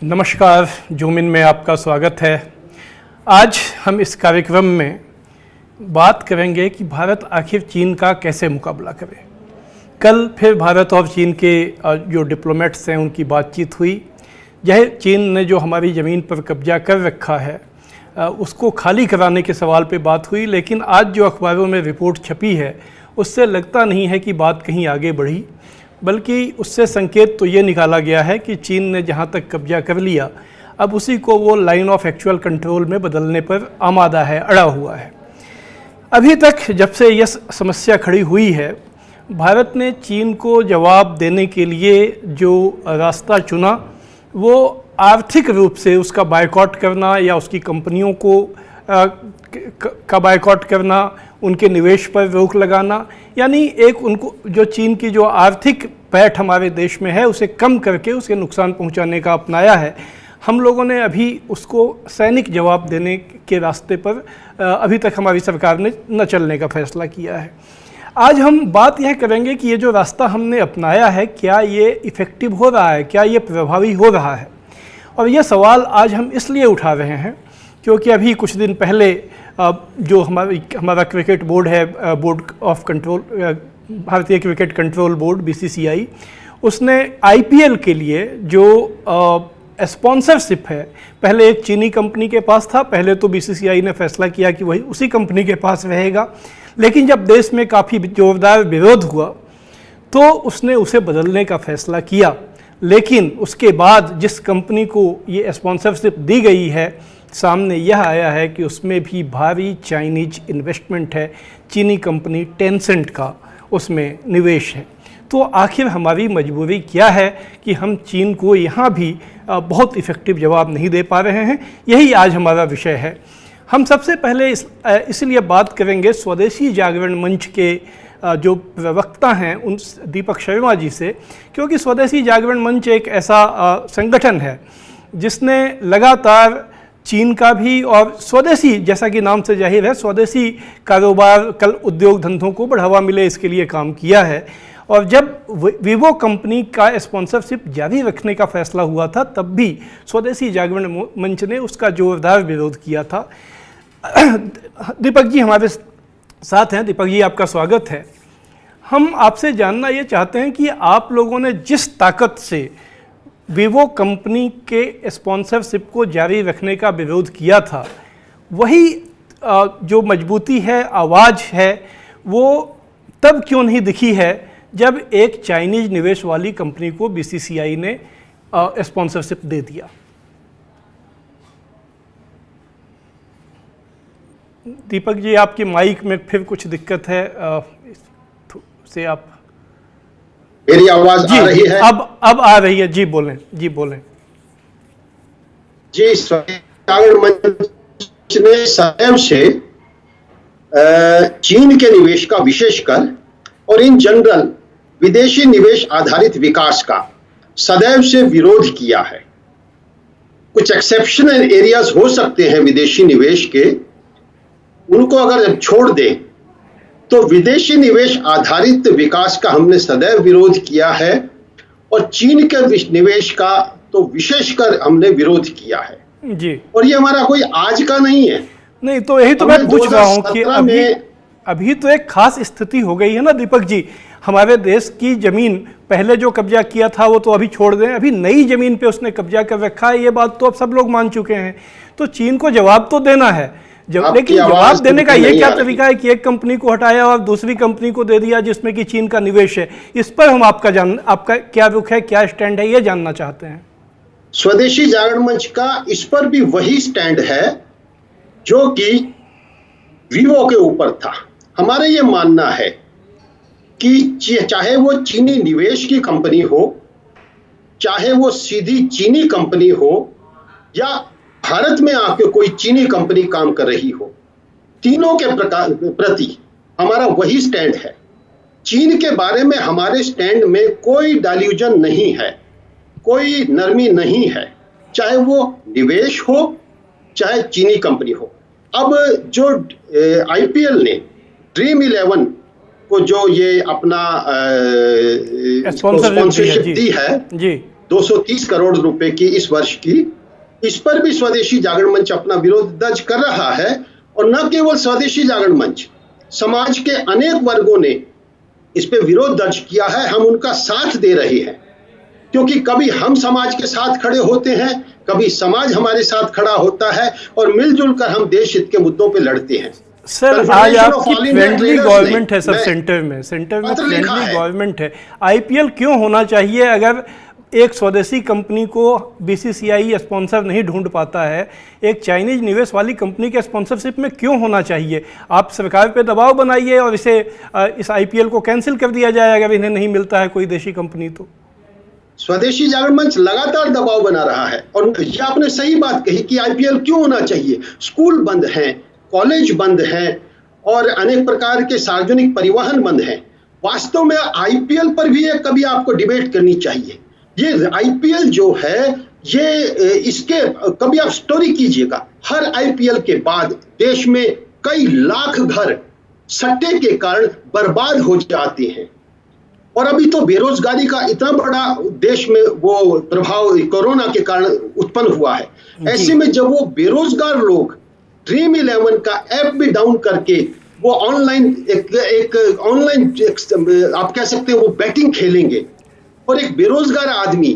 नमस्कार, zoom in में आपका स्वागत है। आज हम इस कार्यक्रम में बात करेंगे कि भारत आखिर चीन का कैसे मुकाबला करे। कल फिर भारत और चीन के जो डिप्लोमेट्स हैं उनकी बातचीत हुई। यह चीन ने जो हमारी ज़मीन पर कब्जा कर रखा है उसको खाली कराने के सवाल पे बात हुई, लेकिन आज जो अखबारों में रिपोर्ट छपी है उससे लगता नहीं है कि बात कहीं आगे बढ़ी, बल्कि उससे संकेत तो ये निकाला गया है कि चीन ने जहाँ तक कब्जा कर लिया अब उसी को वो लाइन ऑफ एक्चुअल कंट्रोल में बदलने पर आमादा है, अड़ा हुआ है। अभी तक जब से यह समस्या खड़ी हुई है, भारत ने चीन को जवाब देने के लिए जो रास्ता चुना वो आर्थिक रूप से उसका बायकॉट करना या उसकी कंपनियों को का बायकॉट करना, उनके निवेश पर रोक लगाना, यानी एक उनको जो चीन की जो आर्थिक पैठ हमारे देश में है उसे कम करके उसे नुकसान पहुंचाने का अपनाया है। हम लोगों ने अभी उसको सैनिक जवाब देने के रास्ते पर अभी तक हमारी सरकार ने न चलने का फैसला किया है। आज हम बात यह करेंगे कि ये जो रास्ता हमने अपनाया है क्या ये इफ़ेक्टिव हो रहा है, क्या ये प्रभावी हो रहा है। और ये सवाल आज हम इसलिए उठा रहे हैं क्योंकि अभी कुछ दिन पहले जो हमारा क्रिकेट बोर्ड है, बोर्ड ऑफ कंट्रोल, भारतीय क्रिकेट कंट्रोल बोर्ड BCCI, उसने IPL के लिए जो स्पॉन्सरशिप है पहले एक चीनी कंपनी के पास था। पहले तो BCCI ने फैसला किया कि वही उसी कंपनी के पास रहेगा, लेकिन जब देश में काफ़ी जोरदार विरोध हुआ तो उसने उसे बदलने का फैसला किया। लेकिन उसके बाद जिस कंपनी को ये स्पॉन्सरशिप दी गई है, सामने यह आया है कि उसमें भी भारी चाइनीज इन्वेस्टमेंट है। चीनी कंपनी टेंसेंट का उसमें निवेश है। तो आखिर हमारी मजबूरी क्या है कि हम चीन को यहाँ भी बहुत इफ़ेक्टिव जवाब नहीं दे पा रहे हैं। यही आज हमारा विषय है। हम सबसे पहले इसलिए बात करेंगे स्वदेशी जागरण मंच के जो प्रवक्ता हैं उन दीपक शर्मा जी से, क्योंकि स्वदेशी जागरण मंच एक ऐसा संगठन है जिसने लगातार चीन का भी और स्वदेशी, जैसा कि नाम से जाहिर है, स्वदेशी कारोबार, कल उद्योग धंधों को बढ़ावा मिले इसके लिए काम किया है। और जब वीवो कंपनी का स्पॉन्सरशिप जारी रखने का फैसला हुआ था तब भी स्वदेशी जागरण मंच ने उसका जोरदार विरोध किया था। दीपक जी हमारे साथ हैं। दीपक जी, आपका स्वागत है। हम आपसे जानना ये चाहते हैं कि आप लोगों ने जिस ताकत से वीवो कंपनी के स्पॉन्सरशिप को जारी रखने का विरोध किया था, वही जो मजबूती है, आवाज़ है, वो तब क्यों नहीं दिखी है जब एक चाइनीज निवेश वाली कंपनी को BCCI ने स्पॉन्सरशिप दे दिया। दीपक जी, आपकी माइक में फिर कुछ दिक्कत है, से आप मेरी आवाज आ रही है? अब आ रही है जी, बोलें जी, बोलें जी। जागरण मंच ने सदैव से चीन के निवेश का, विशेषकर और इन जनरल विदेशी निवेश आधारित विकास का सदैव से विरोध किया है। कुछ एक्सेप्शनल एरियाज हो सकते हैं विदेशी निवेश के, उनको अगर छोड़ दें तो विदेशी निवेश आधारित विकास का हमने सदैव विरोध किया है और चीन के निवेश का तो विशेषकर हमने विरोध किया है जी। और ये हमारा कोई आज का नहीं है। नहीं, तो यही तो मैं पूछ रहा हूँ कि अभी तो एक खास स्थिति हो गई है ना दीपक जी। हमारे देश की जमीन पहले जो कब्जा किया था वो तो अभी छोड़ दें, अभी नई जमीन पे उसने कब्जा कर रखा है। ये बात तो अब सब लोग मान चुके हैं। तो चीन को जवाब तो देना है, लेकिन जवाब देने का ये क्या तरीका है कि एक कंपनी को हटाया और दूसरी कंपनी को दे दिया जिसमें कि चीन का निवेश है। इस पर हम आपका क्या रुख है, क्या स्टैंड है, ये जानना चाहते हैं। स्वदेशी जागरण मंच का इस पर भी वही स्टैंड है जो कि वीवो के ऊपर था। हमारा ये मानना है कि चाहे वो चीनी निवेश की कंपनी हो, चाहे वो सीधी चीनी कंपनी हो या भारत में आके कोई चीनी कंपनी काम कर रही हो, तीनों के प्रति हमारा वही स्टैंड है। चीन के बारे में हमारे स्टैंड में कोई डाइल्यूजन नहीं है, कोई नरमी नहीं है, चाहे वो निवेश हो चाहे चीनी कंपनी हो। अब जो IPL ने ड्रीम 11 को जो ये अपना स्पॉन्सरशिप दी है जी, 230 करोड़ रुपए की इस वर्ष की, इस पर भी स्वदेशी जागरण मंच अपना विरोध दर्ज कर रहा है। और न केवल स्वदेशी जागरण मंच, समाज के अनेक वर्गों ने इस पे विरोध दर्ज किया है। हम उनका साथ दे रहे हैं, क्योंकि कभी हम समाज के साथ खड़े होते हैं, कभी समाज हमारे साथ खड़ा होता है और मिलजुल कर हम देश हित के मुद्दों पे लड़ते हैं। सर, आज आपकी फ्रेंडली गवर्नमेंट है सर, सेंटर में फ्रेंडली गवर्नमेंट है। आईपीएल क्यों होना चाहिए? अगर एक स्वदेशी कंपनी को बीसीसीआई स्पॉन्सर नहीं ढूंढ पाता है, एक चाइनीज निवेश वाली कंपनी के स्पॉन्सरशिप में क्यों होना चाहिए? आप सरकार पे दबाव बनाइए और इस आईपीएल को कैंसिल कर दिया जाए अगर इन्हें नहीं मिलता है कोई देशी कंपनी तो। स्वदेशी जागरण मंच लगातार दबाव बना रहा है। और ये आपने सही बात कही कि आईपीएल क्यों होना चाहिए। स्कूल बंद हैं, कॉलेज बंद हैं और अनेक प्रकार के सार्वजनिक परिवहन बंद हैं। वास्तव में आईपीएल पर भी एक कभी आपको डिबेट करनी चाहिए। ये आईपीएल जो है, ये इसके कभी आप स्टोरी कीजिएगा, हर आईपीएल के बाद देश में कई लाख घर सट्टे के कारण बर्बाद हो जाते हैं। और अभी तो बेरोजगारी का इतना बड़ा देश में वो प्रभाव कोरोना के कारण उत्पन्न हुआ है। ऐसे में जब वो बेरोजगार लोग ड्रीम 11 का ऐप भी डाउन करके वो ऑनलाइन आप कह सकते हैं वो बैटिंग खेलेंगे, और एक बेरोजगार आदमी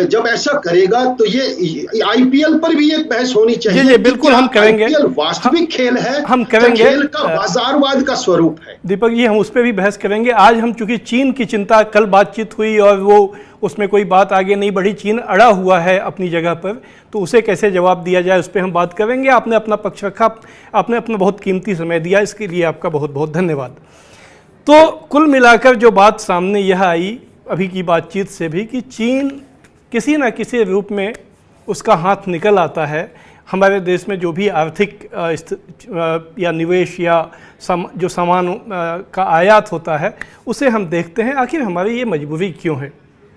जब ऐसा करेगा तो ये आईपीएल पर भी एक बहस होनी चाहिए। जी, बिल्कुल हम करेंगे। आईपीएल वास्तविक खेल है, हम करेंगे, खेल का बाजारवाद का स्वरूप है। दीपक जी, हम उस पर भी बहस करेंगे। आज हम चूंकि चीन की चिंता, कल बातचीत हुई और वो उसमें कोई बात आगे नहीं बढ़ी, चीन अड़ा हुआ है अपनी जगह पर, तो उसे कैसे जवाब दिया जाए उस पर हम बात करेंगे। आपने अपना पक्ष रखा, आपने अपना बहुत कीमती समय दिया, इसके लिए आपका बहुत बहुत धन्यवाद। तो कुल मिलाकर जो बात सामने यह आई अभी की बातचीत से भी कि चीन किसी न किसी रूप में उसका हाथ निकल आता है हमारे देश में जो भी आर्थिक या निवेश या जो सामान का आयात होता है उसे हम देखते हैं। आखिर हमारी ये मजबूरी क्यों है?